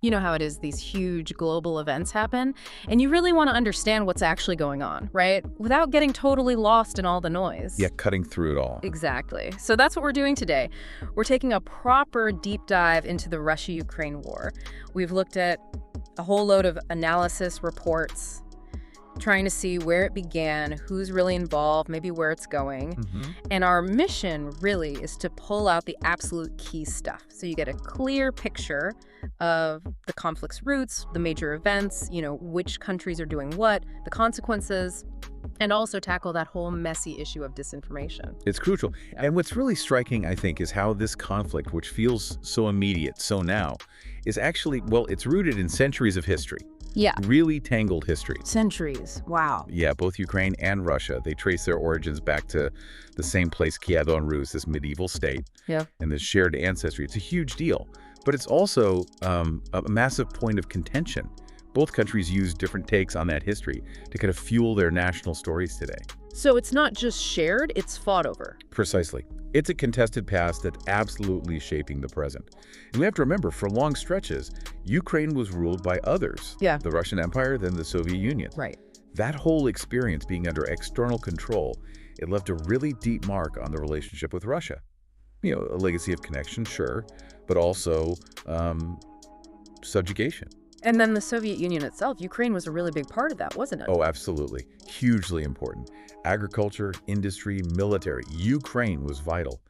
You know how it is, these huge global events happen, and you really want to understand what's actually going on, right? Without getting totally lost in all the noise. Yeah, cutting through it all. Exactly. So that's what we're doing today. We're taking a proper deep dive into the Russia-Ukraine war. We've looked at a whole load of analysis reports, trying to see where it began, who's really involved, maybe where it's going. And our mission really is to pull out the absolute key stuff. So you get a clear picture of the conflict's roots, the major events, which countries are doing what, the consequences, and also tackle that whole messy issue of disinformation. It's crucial. Yeah. And what's really striking, I think, is how this conflict, which feels so immediate, so now, is actually, well, it's rooted in centuries of history. Yeah. Really tangled history. Centuries. Wow. Yeah, both Ukraine and Russia, they trace their origins back to the same place, Kiev on Rus, this medieval state, Yeah. and this shared ancestry. It's a huge deal. But it's also a massive point of contention. Both countries use different takes on that history to kind of fuel their national stories today. So it's not just shared, it's fought over. Precisely. It's a contested past that's absolutely shaping the present. And we have to remember, for long stretches, Ukraine was ruled by others. Yeah. The Russian Empire, then the Soviet Union. Right. That whole experience being under external control, it left a really deep mark on the relationship with Russia. A legacy of connection, sure, but also subjugation. And then the Soviet Union itself, Ukraine was a really big part of that, wasn't it? Oh, absolutely. Hugely important. Agriculture, industry, military. Ukraine was vital.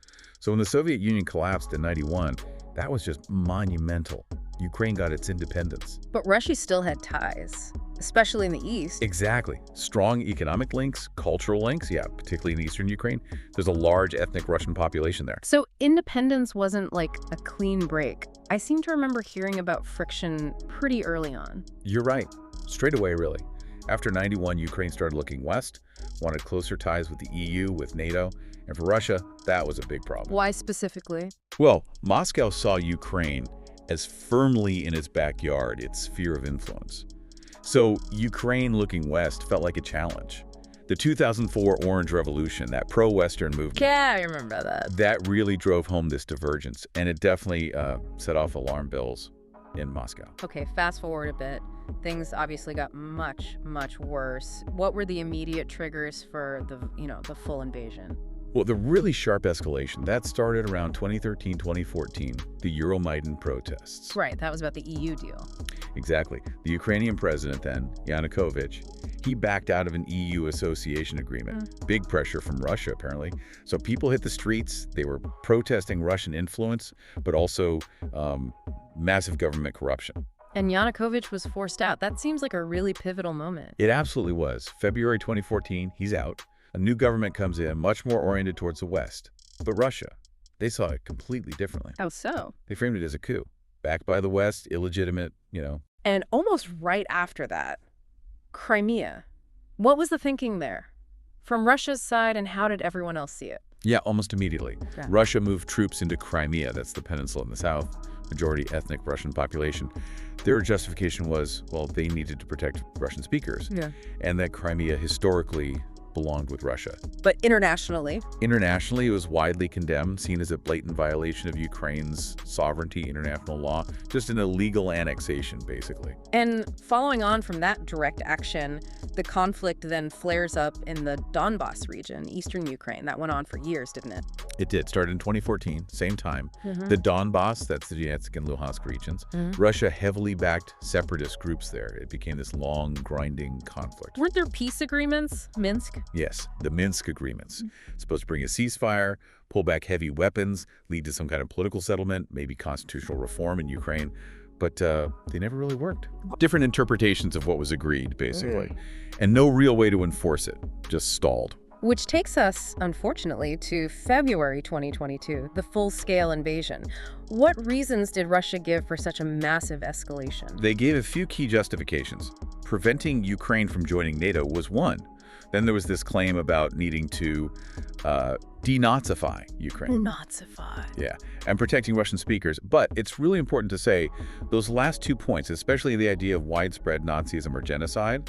So when the Soviet Union collapsed in '91, that was just monumental. Ukraine got its independence. But Russia still had ties, especially in the east. Exactly. Strong economic links, cultural links, yeah, particularly in eastern Ukraine. There's a large ethnic Russian population there. So independence wasn't like a clean break. I seem to remember hearing about friction pretty early on. You're right. Straight away, really. After '91, Ukraine started looking west, wanted closer ties with the EU, with NATO, and for Russia, that was a big problem. Why specifically? Well, Moscow saw Ukraine as firmly in its backyard, its sphere of influence. So Ukraine looking west felt like a challenge. The 2004 Orange Revolution, that pro-Western movement, Yeah, I remember that. that really drove home this divergence, and it definitely set off alarm bells in Moscow. Okay, fast forward a bit. Things obviously got much, much worse. What were the immediate triggers for the full invasion? Well, the really sharp escalation, that started around 2013, 2014, the Euromaidan protests. Right, that was about the EU deal. Exactly. The Ukrainian president then, Yanukovych, he backed out of an EU association agreement. Big pressure from Russia, apparently. So people hit the streets. They were protesting Russian influence, but also massive government corruption. And Yanukovych was forced out. That seems like a really pivotal moment. It absolutely was. February 2014, he's out. A new government comes in, much more oriented towards the West. But Russia, they saw it completely differently. How so? They framed it as a coup. Backed by the West, illegitimate, And almost right after that, Crimea. What was the thinking there? From Russia's side, and how did everyone else see it? Yeah, almost immediately. Yeah. Russia moved troops into Crimea, that's the peninsula in the south, majority ethnic Russian population. Their justification was, well, they needed to protect Russian speakers, Yeah. and that Crimea historically belonged with Russia. But internationally? Internationally, it was widely condemned, seen as a blatant violation of Ukraine's sovereignty, international law, just an illegal annexation, basically. And following on from that direct action, the conflict then flares up in the Donbas region, eastern Ukraine. That went on for years, didn't it? It did. Started in 2014, same time. The Donbas, that's the Donetsk and Luhansk regions, Russia heavily backed separatist groups there. It became this long, grinding conflict. Weren't there peace agreements? Minsk? Yes, the Minsk agreements. Supposed to bring a ceasefire, pull back heavy weapons, lead to some kind of political settlement, maybe constitutional reform in Ukraine. But they never really worked. Different interpretations of what was agreed, basically. And no real way to enforce it, just stalled. Which takes us, unfortunately, to February 2022, the full-scale invasion. What reasons did Russia give for such a massive escalation? They gave a few key justifications. Preventing Ukraine from joining NATO was one. Then there was this claim about needing to denazify Ukraine. Nazify. Yeah, and protecting Russian speakers. But it's really important to say those last 2 points, especially the idea of widespread Nazism or genocide,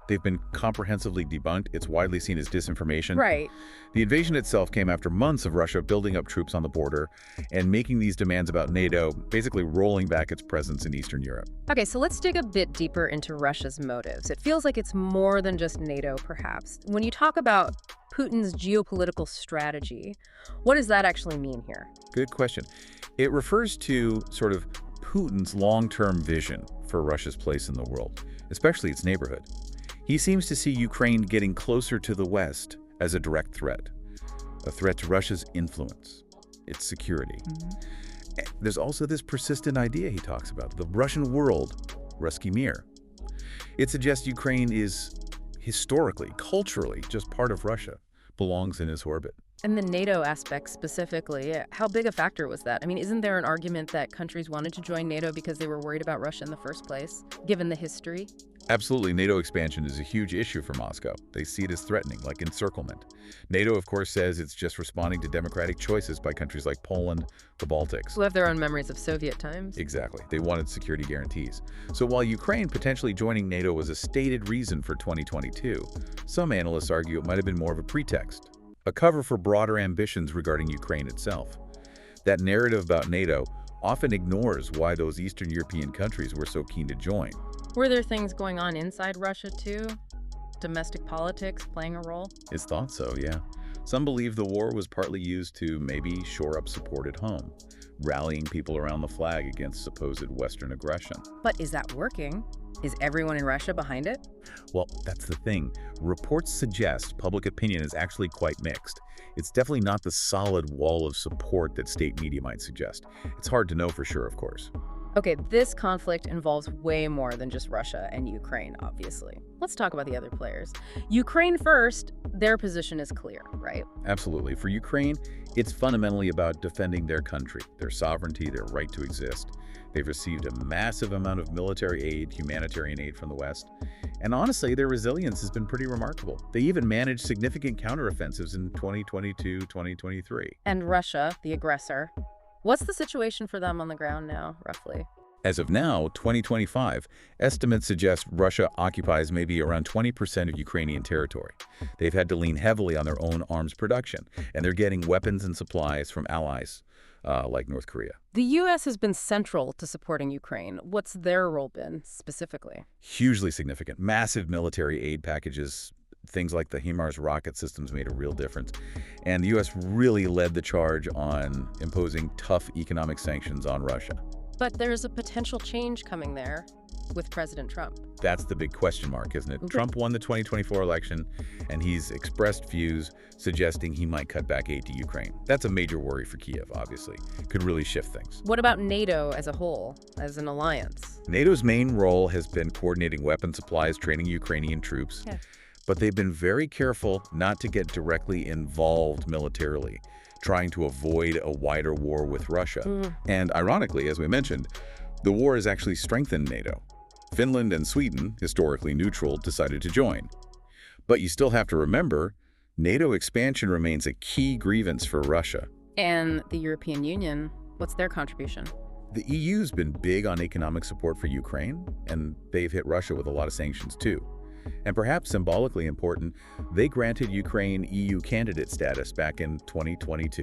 They've been comprehensively debunked. It's widely seen as disinformation. Right. The invasion itself came after months of Russia building up troops on the border and making these demands about NATO, basically rolling back its presence in Eastern Europe. Okay, so let's dig a bit deeper into Russia's motives. It feels like it's more than just NATO, perhaps. When you talk about Putin's geopolitical strategy, what does that actually mean here? Good question. It refers to sort of Putin's long-term vision for Russia's place in the world, especially its neighborhood. He seems to see Ukraine getting closer to the West as a direct threat, a threat to Russia's influence, its security. There's also this persistent idea he talks about, the Russian world, Ruski Mir. It suggests Ukraine is historically, culturally, just part of Russia, belongs in his orbit. And the NATO aspect specifically, how big a factor was that? I mean, isn't there an argument that countries wanted to join NATO because they were worried about Russia in the first place, given the history? Absolutely, NATO expansion is a huge issue for Moscow. They see it as threatening, like encirclement. NATO, of course, says it's just responding to democratic choices by countries like Poland, the Baltics. Who have their own memories of Soviet times. Exactly. They wanted security guarantees. So while Ukraine potentially joining NATO was a stated reason for 2022, some analysts argue it might have been more of a pretext, a cover for broader ambitions regarding Ukraine itself. That narrative about NATO often ignores why those Eastern European countries were so keen to join. Were there things going on inside Russia, too? Domestic politics playing a role? It's thought so, yeah. Some believe the war was partly used to maybe shore up support at home, rallying people around the flag against supposed Western aggression. But is that working? Is everyone in Russia behind it? Well, that's the thing. Reports suggest public opinion is actually quite mixed. It's definitely not the solid wall of support that state media might suggest. It's hard to know for sure, of course. Okay, this conflict involves way more than just Russia and Ukraine, obviously. Let's talk about the other players. Ukraine first, their position is clear, right? Absolutely. For Ukraine, it's fundamentally about defending their country, their sovereignty, their right to exist. They've received a massive amount of military aid, humanitarian aid from the West. And honestly, their resilience has been pretty remarkable. They even managed significant counteroffensives in 2022, 2023. And Russia, the aggressor, what's the situation for them on the ground now, roughly? As of now, 2025, estimates suggest Russia occupies maybe around 20% of Ukrainian territory. They've had to lean heavily on their own arms production, and they're getting weapons and supplies from allies like North Korea. The U.S. has been central to supporting Ukraine. What's their role been, specifically? Hugely significant. Massive military aid packages. Things like the HIMARS rocket systems made a real difference. And the U.S. really led the charge on imposing tough economic sanctions on Russia. But there's a potential change coming there with President Trump. That's the big question mark, isn't it? Okay. Trump won the 2024 election, and he's expressed views suggesting he might cut back aid to Ukraine. That's a major worry for Kiev, obviously. Could really shift things. What about NATO as a whole, as an alliance? NATO's main role has been coordinating weapon supplies, training Ukrainian troops. Yeah. But they've been very careful not to get directly involved militarily, trying to avoid a wider war with Russia. And ironically, as we mentioned, the war has actually strengthened NATO. Finland and Sweden, historically neutral, decided to join. But you still have to remember, NATO expansion remains a key grievance for Russia. And the European Union, what's their contribution? The EU's been big on economic support for Ukraine, and they've hit Russia with a lot of sanctions too. And perhaps symbolically important, they granted Ukraine EU candidate status back in 2022,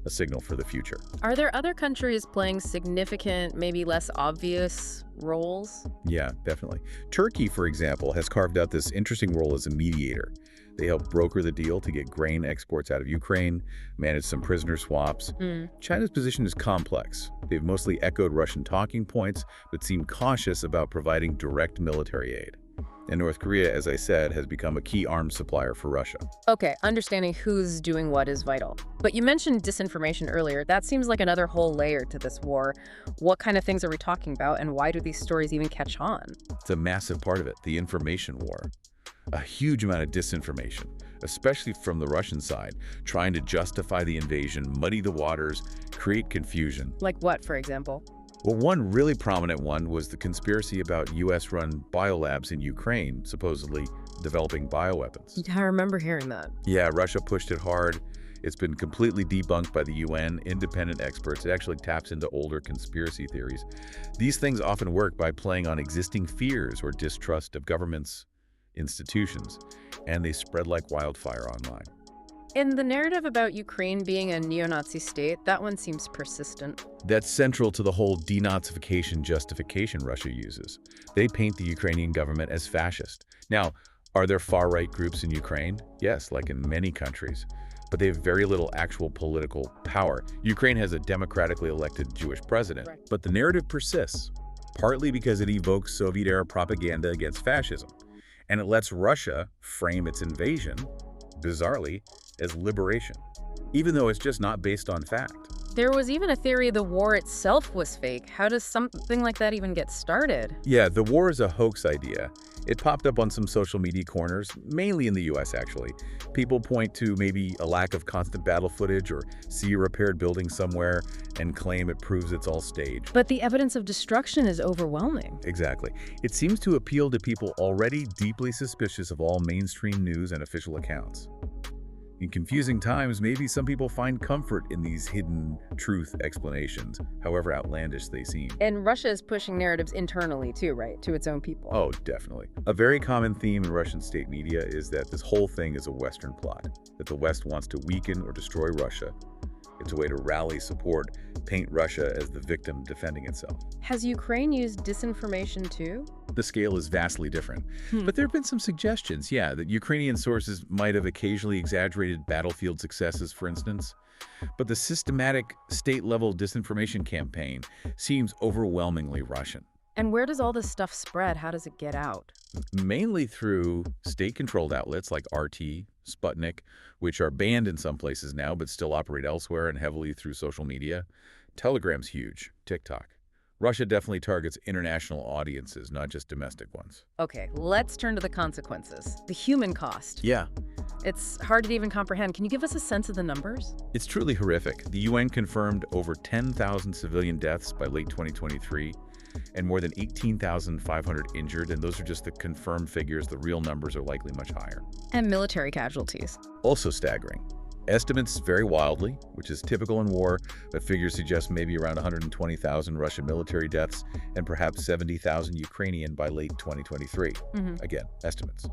a signal for the future. Are there other countries playing significant, maybe less obvious roles? Yeah, definitely. Turkey, for example, has carved out this interesting role as a mediator. They helped broker the deal to get grain exports out of Ukraine, manage some prisoner swaps. China's position is complex. They've mostly echoed Russian talking points, but seem cautious about providing direct military aid. And North Korea, as I said, has become a key arms supplier for Russia. Okay, understanding who's doing what is vital. But you mentioned disinformation earlier. That seems like another whole layer to this war. What kind of things are we talking about, and why do these stories even catch on? It's a massive part of it, the information war. A huge amount of disinformation, especially from the Russian side, trying to justify the invasion, muddy the waters, create confusion. Like what, for example? Well, one really prominent one was the conspiracy about U.S.-run biolabs in Ukraine, supposedly developing bioweapons. I remember hearing that. Yeah, Russia pushed it hard. It's been completely debunked by the UN, independent experts. It actually taps into older conspiracy theories. These things often work by playing on existing fears or distrust of governments institutions, and they spread like wildfire online. And the narrative about Ukraine being a neo-Nazi state, that one seems persistent. That's central to the whole denazification justification Russia uses. They paint the Ukrainian government as fascist. Now, are there far-right groups in Ukraine? Yes, like in many countries. But they have very little actual political power. Ukraine has a democratically elected Jewish president. Right. But the narrative persists, partly because it evokes Soviet-era propaganda against fascism. And it lets Russia frame its invasion, bizarrely, as liberation, even though it's just not based on fact. There was even a theory the war itself was fake. How does something like that even get started? Yeah, the war is a hoax idea. It popped up on some social media corners, mainly in the US actually. People point to maybe a lack of constant battle footage or see a repaired building somewhere and claim it proves it's all staged. But the evidence of destruction is overwhelming. Exactly. It seems to appeal to people already deeply suspicious of all mainstream news and official accounts. In confusing times, maybe some people find comfort in these hidden truth explanations, however outlandish they seem. And Russia is pushing narratives internally too, right? To its own people. Oh, definitely. A very common theme in Russian state media is that this whole thing is a Western plot, that the West wants to weaken or destroy Russia. It's a way to rally support, paint Russia as the victim defending itself. Has Ukraine used disinformation too? The scale is vastly different. But there have been some suggestions, that Ukrainian sources might have occasionally exaggerated battlefield successes, for instance. But the systematic state-level disinformation campaign seems overwhelmingly Russian. And where does all this stuff spread? How does it get out? Mainly through state-controlled outlets like RT, Sputnik, which are banned in some places now but still operate elsewhere, and heavily through social media. Telegram's huge, TikTok. Russia definitely targets international audiences, not just domestic ones. Okay, let's turn to the consequences. The human cost. Yeah. It's hard to even comprehend. Can you give us a sense of the numbers? It's truly horrific. The UN confirmed over 10,000 civilian deaths by late 2023 and more than 18,500 injured, and those are just the confirmed figures. The real numbers are likely much higher. And military casualties. Also staggering. Estimates vary wildly, which is typical in war, but figures suggest maybe around 120,000 Russian military deaths and perhaps 70,000 Ukrainian by late 2023. Again, estimates.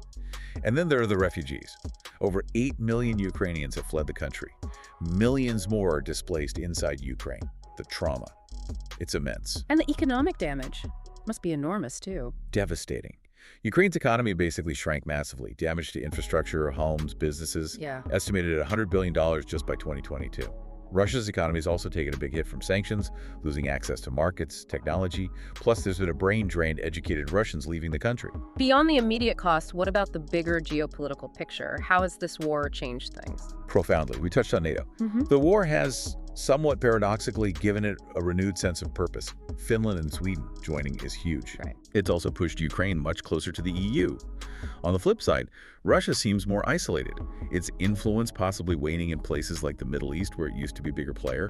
And then there are the refugees. Over 8 million Ukrainians have fled the country. Millions more are displaced inside Ukraine. The trauma. It's immense. And the economic damage must be enormous, too. Devastating. Ukraine's economy basically shrank massively. Damage to infrastructure, homes, businesses, estimated at $100 billion just by 2022. Russia's economy has also taken a big hit from sanctions, losing access to markets, technology, plus there's been a brain drain, educated Russians leaving the country. Beyond the immediate cost, what about the bigger geopolitical picture? How has this war changed things? Profoundly. We touched on NATO. The war has somewhat paradoxically given it a renewed sense of purpose. Finland and Sweden joining is huge. Right. It's also pushed Ukraine much closer to the EU. On the flip side, Russia seems more isolated, its influence possibly waning in places like the Middle East where it used to be a bigger player.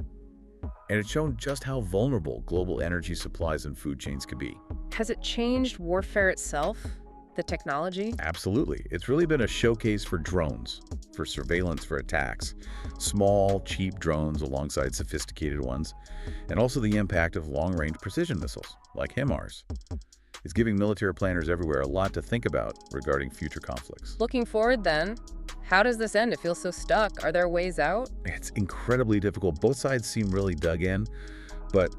And it's shown just how vulnerable global energy supplies and food chains could be. Has it changed warfare itself? The technology? Absolutely. It's really been a showcase for drones, for surveillance, for attacks. Small, cheap drones alongside sophisticated ones, and also the impact of long-range precision missiles, like HIMARS. It's giving military planners everywhere a lot to think about regarding future conflicts. Looking forward then, how does this end? It feels so stuck. Are there ways out? It's incredibly difficult. Both sides seem really dug in, but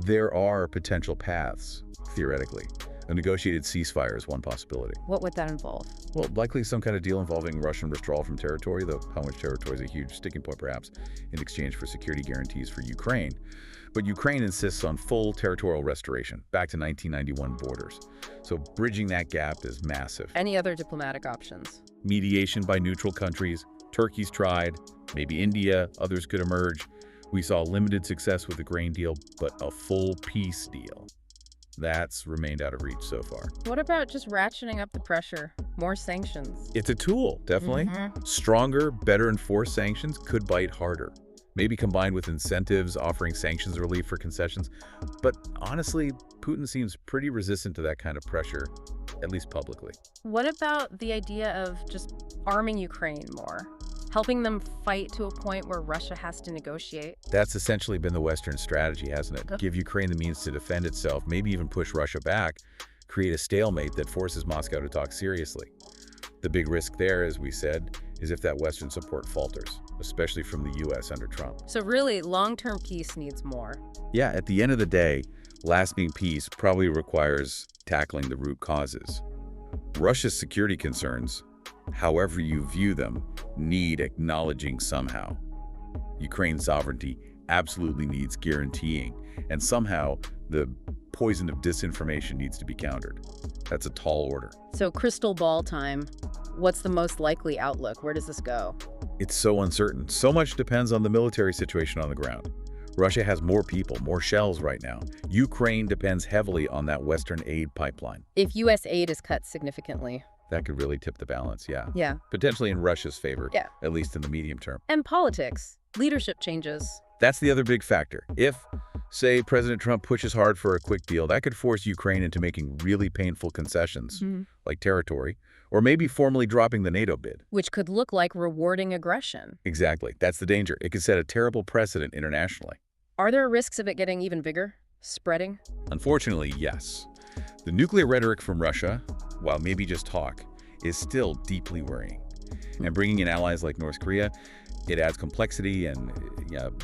there are potential paths, theoretically. A negotiated ceasefire is one possibility. What would that involve? Well, likely some kind of deal involving Russian withdrawal from territory, though how much territory is a huge sticking point perhaps, in exchange for security guarantees for Ukraine. But Ukraine insists on full territorial restoration, back to 1991 borders. So bridging that gap is massive. Any other diplomatic options? Mediation by neutral countries. Turkey's tried, maybe India, others could emerge. We saw limited success with the grain deal, but a full peace deal. That's remained out of reach so far. What about just ratcheting up the pressure? More sanctions? It's a tool, definitely. Stronger, better enforced sanctions could bite harder. Maybe combined with incentives, offering sanctions relief for concessions. But honestly, Putin seems pretty resistant to that kind of pressure, at least publicly. What about the idea of just arming Ukraine more? Helping them fight to a point where Russia has to negotiate? That's essentially been the Western strategy, hasn't it? Give Ukraine the means to defend itself, maybe even push Russia back, create a stalemate that forces Moscow to talk seriously. The big risk there, as we said, is if that Western support falters, especially from the U.S. under Trump. So really, long-term peace needs more. Yeah, at the end of the day, lasting peace probably requires tackling the root causes. Russia's security concerns, however you view them, need acknowledging somehow. Ukraine's sovereignty absolutely needs guaranteeing, and somehow the poison of disinformation needs to be countered. That's a tall order. So crystal ball time. What's the most likely outlook? Where does this go? It's so uncertain. So much depends on the military situation on the ground. Russia has more people, more shells right now. Ukraine depends heavily on that Western aid pipeline. If U.S. aid is cut significantly. That could really tip the balance, yeah. Yeah. Potentially in Russia's favor, Yeah. at least in the medium term. And politics. Leadership changes. That's the other big factor. If, say, President Trump pushes hard for a quick deal, that could force Ukraine into making really painful concessions, like territory, or maybe formally dropping the NATO bid. Which could look like rewarding aggression. Exactly. That's the danger. It could set a terrible precedent internationally. Are there risks of it getting even bigger? Spreading? Unfortunately, yes. The nuclear rhetoric from Russia, while maybe just talk, is still deeply worrying. And bringing in allies like North Korea, it adds complexity and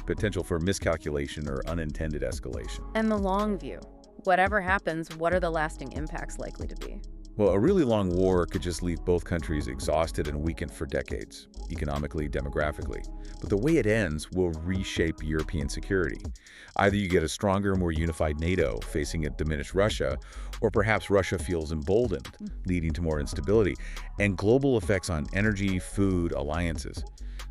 potential for miscalculation or unintended escalation. And the long view. Whatever happens, what are the lasting impacts likely to be? Well, a really long war could just leave both countries exhausted and weakened for decades, economically, demographically. But the way it ends will reshape European security. Either you get a stronger, more unified NATO facing a diminished Russia, or perhaps Russia feels emboldened, leading to more instability, and global effects on energy, food, alliances.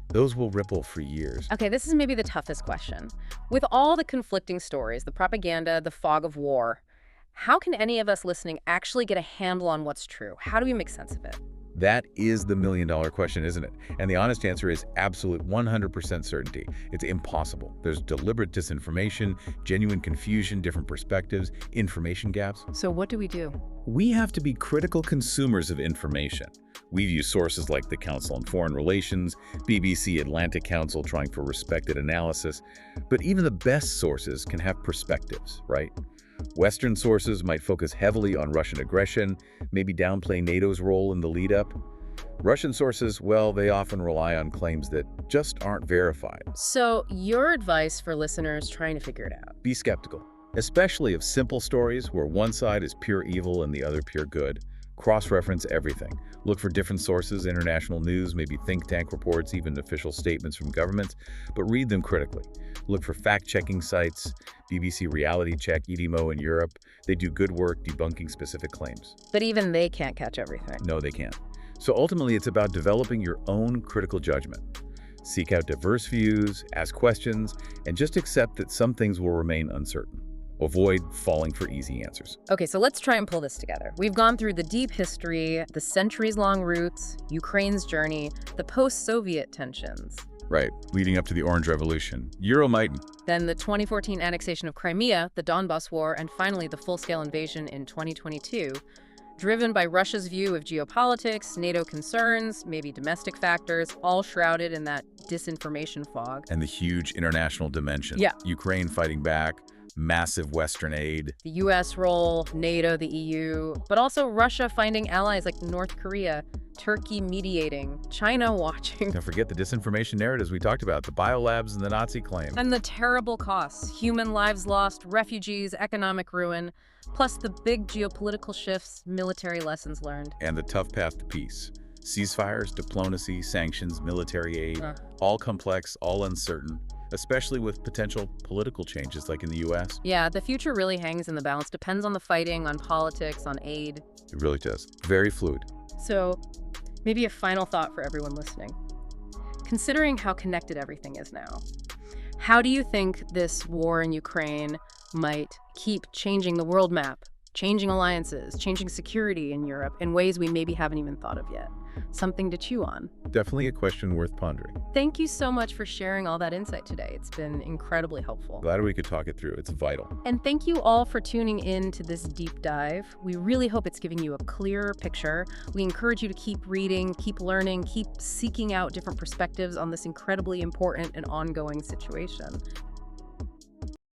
Those will ripple for years. Okay, this is maybe the toughest question. With all the conflicting stories, the propaganda, the fog of war, how can any of us listening actually get a handle on what's true? How do we make sense of it? That is the million-dollar question, isn't it? And the honest answer is absolute 100% certainty. It's impossible. There's deliberate disinformation, genuine confusion, different perspectives, information gaps. So what do we do? We have to be critical consumers of information. We've used sources like the Council on Foreign Relations, BBC Atlantic Council trying for respected analysis. But even the best sources can have perspectives, right? Western sources might focus heavily on Russian aggression, maybe downplay NATO's role in the lead-up. Russian sources, well, they often rely on claims that just aren't verified. So your advice for listeners trying to figure it out? Be skeptical, especially of simple stories where one side is pure evil and the other pure good. Cross-reference everything. Look for different sources, international news, maybe think tank reports, even official statements from governments, but read them critically. Look for fact-checking sites, BBC Reality Check, EDMO in Europe. They do good work debunking specific claims. But even they can't catch everything. No, they can't. So ultimately, it's about developing your own critical judgment. Seek out diverse views, ask questions, and just accept that some things will remain uncertain. Avoid falling for easy answers. Okay, so let's try and pull this together. We've gone through the deep history, the centuries-long roots, Ukraine's journey, the post-Soviet tensions. Right, leading up to the Orange Revolution, Euromaidan. Then the 2014 annexation of Crimea, the Donbas War, and finally the full-scale invasion in 2022, driven by Russia's view of geopolitics, NATO concerns, maybe domestic factors, all shrouded in that disinformation fog. And the huge international dimension. Yeah. Ukraine fighting back, massive Western aid. The U.S. role, NATO, the EU, but also Russia finding allies like North Korea, Turkey mediating, China watching. Don't forget the disinformation narratives we talked about, the biolabs and the Nazi claim. And the terrible costs, human lives lost, refugees, economic ruin, plus the big geopolitical shifts, military lessons learned. And the tough path to peace. Ceasefires, diplomacy, sanctions, military aid, all complex, all uncertain, especially with potential political changes like in the U.S. Yeah, the future really hangs in the balance, depends on the fighting, on politics, on aid. It really does. Very fluid. So, maybe a final thought for everyone listening. Considering how connected everything is now, how do you think this war in Ukraine might keep changing the world map, changing alliances, changing security in Europe in ways we maybe haven't even thought of yet? Something to chew on. Definitely a question worth pondering. Thank you so much for sharing all that insight today. It's been incredibly helpful. Glad we could talk it through. It's vital. And thank you all for tuning in to this deep dive. We really hope it's giving you a clearer picture. We encourage you to keep reading, keep learning, keep seeking out different perspectives on this incredibly important and ongoing situation.